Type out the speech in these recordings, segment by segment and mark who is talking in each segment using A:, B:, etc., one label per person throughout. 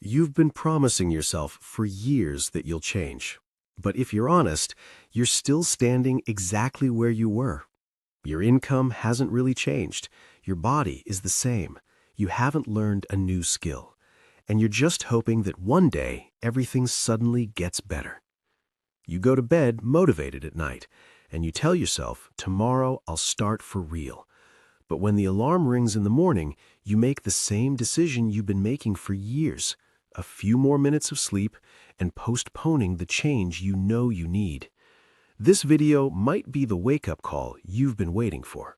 A: You've been promising yourself for years that you'll change. But if you're honest, you're still standing exactly where you were. Your income hasn't really changed. Your body is the same. You haven't learned a new skill. And you're just hoping that one day everything suddenly gets better. You go to bed motivated at night, and you tell yourself, tomorrow I'll start for real. But when the alarm rings in the morning, you make the same decision you've been making for years. A few more minutes of sleep and postponing the change you know you need. This video might be the wake-up call you've been waiting for.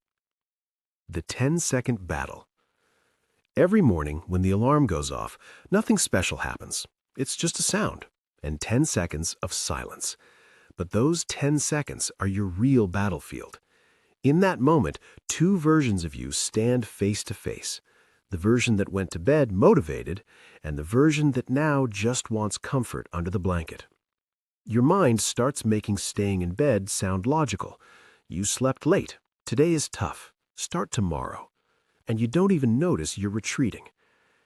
A: The 10-second battle. Every morning when the alarm goes off, nothing special happens. It's just a sound and 10 seconds of silence. But those 10 seconds are your real battlefield. In that moment, two versions of you stand face to face. The version that went to bed motivated, and the version that now just wants comfort under the blanket. Your mind starts making staying in bed sound logical. You slept late. Today is tough. Start tomorrow. And you don't even notice you're retreating.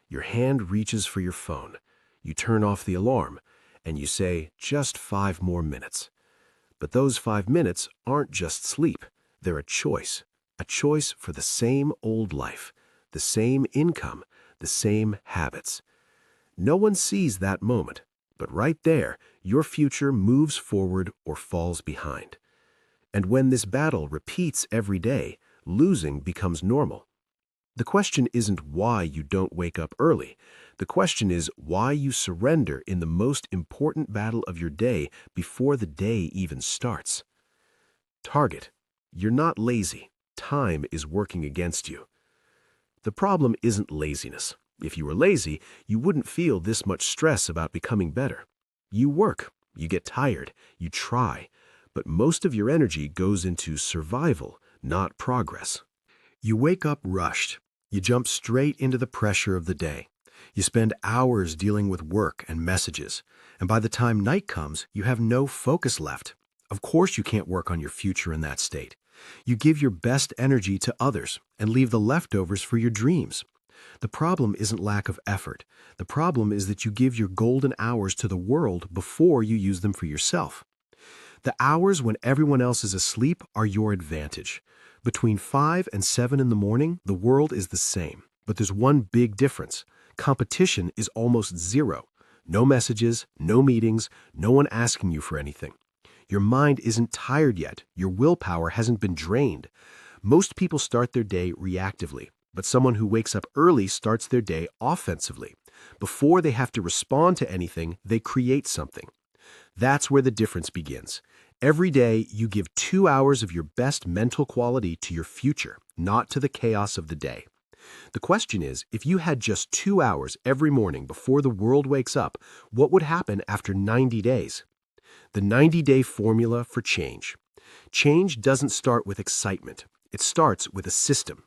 A: Your hand reaches for your phone. You turn off the alarm, and you say, just 5 more minutes. But those 5 minutes aren't just sleep. They're a choice for the same old life. The same income, the same habits. No one sees that moment, but right there, your future moves forward or falls behind. And when this battle repeats every day, losing becomes normal. The question isn't why you don't wake up early. The question is why you surrender in the most important battle of your day before the day even starts. Target. You're not lazy. Time is working against you. The problem isn't laziness. If you were lazy, you wouldn't feel this much stress about becoming better. You work, you get tired, you try, but most of your energy goes into survival, not progress. You wake up rushed. You jump straight into the pressure of the day. You spend hours dealing with work and messages, and by the time night comes, you have no focus left. Of course you can't work on your future in that state. You give your best energy to others and leave the leftovers for your dreams. The problem isn't lack of effort. The problem is that you give your golden hours to the world before you use them for yourself. The hours when everyone else is asleep are your advantage. Between 5 and 7 in the morning, the world is the same. But there's one big difference. Competition is almost zero. No messages, no meetings, no one asking you for anything. Your mind isn't tired yet. Your willpower hasn't been drained. Most people start their day reactively, but someone who wakes up early starts their day offensively. Before they have to respond to anything, they create something. That's where the difference begins. Every day, you give 2 hours of your best mental quality to your future, not to the chaos of the day. The question is, if you had just 2 hours every morning before the world wakes up, what would happen after 90 days? The 90-day formula for change. Change doesn't start with excitement. It starts with a system.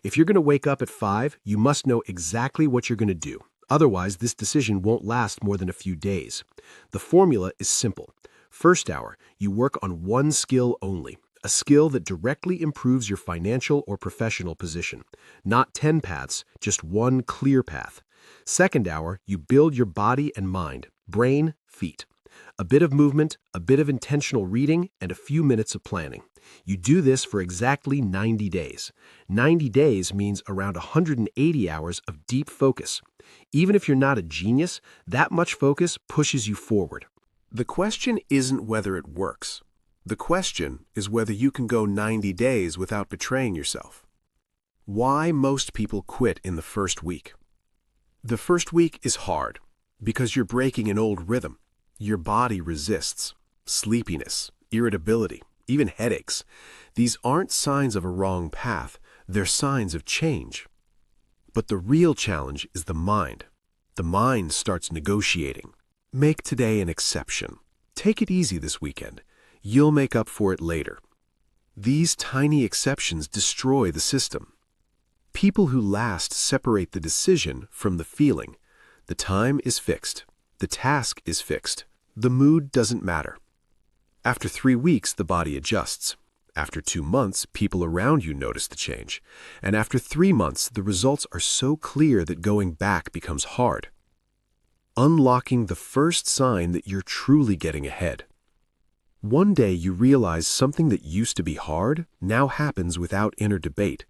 A: If you're going to wake up at 5, you must know exactly what you're going to do. Otherwise, this decision won't last more than a few days. The formula is simple. First hour, you work on one skill only, a skill that directly improves your financial or professional position. Not 10 paths, just one clear path. Second hour, you build your body and mind, brain, feet. A bit of movement, a bit of intentional reading, and a few minutes of planning. You do this for exactly 90 days. 90 days means around 180 hours of deep focus. Even if you're not a genius, that much focus pushes you forward. The question isn't whether it works. The question is whether you can go 90 days without betraying yourself. Why most people quit in the first week? The first week is hard because you're breaking an old rhythm. Your body resists. Sleepiness, irritability, even headaches. These aren't signs of a wrong path. They're signs of change. But the real challenge is the mind. The mind starts negotiating. Make today an exception. Take it easy this weekend. You'll make up for it later. These tiny exceptions destroy the system. People who last separate the decision from the feeling. The time is fixed. The task is fixed. The mood doesn't matter. After 3 weeks, the body adjusts. After 2 months, people around you notice the change. And after 3 months, the results are so clear that going back becomes hard. unlocking the first sign that you're truly getting ahead. One day you realize something that used to be hard now happens without inner debate.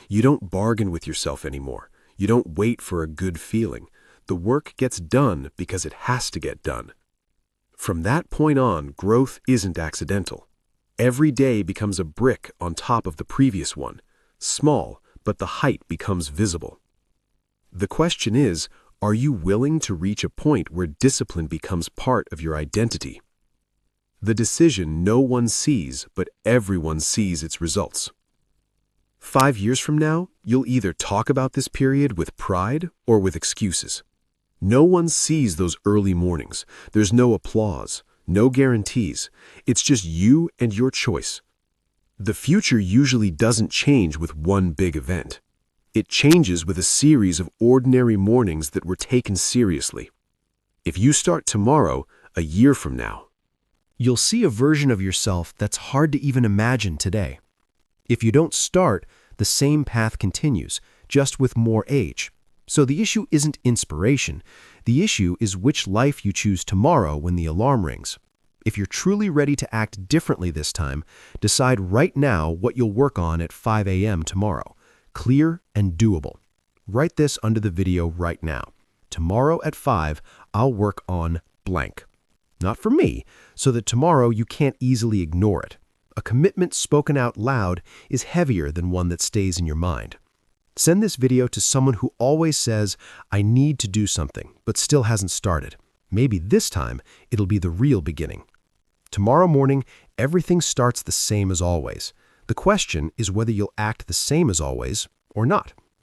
A: You don't bargain with yourself anymore. You don't wait for a good feeling. The work gets done because it has to get done. From that point on, growth isn't accidental. Every day becomes a brick on top of the previous one. Small, but the height becomes visible. The question is, are you willing to reach a point where discipline becomes part of your identity? The decision no one sees, but everyone sees its results. 5 years from now, you'll either talk about this period with pride or with excuses. No one sees those early mornings. There's no applause, no guarantees. It's just you and your choice. The future usually doesn't change with one big event. It changes with a series of ordinary mornings that were taken seriously. If you start tomorrow, a year from now, you'll see a version of yourself that's hard to even imagine today. If you don't start, the same path continues, just with more age. So the issue isn't inspiration. The issue is which life you choose tomorrow when the alarm rings. If you're truly ready to act differently this time, decide right now what you'll work on at 5 a.m. tomorrow. Clear and doable. Write this under the video right now. Tomorrow at 5, I'll work on blank. Not for me, so that tomorrow you can't easily ignore it. A commitment spoken out loud is heavier than one that stays in your mind. Send this video to someone who always says, I need to do something, but still hasn't started. Maybe this time it'll be the real beginning. Tomorrow morning, everything starts the same as always. The question is whether you'll act the same as always or not.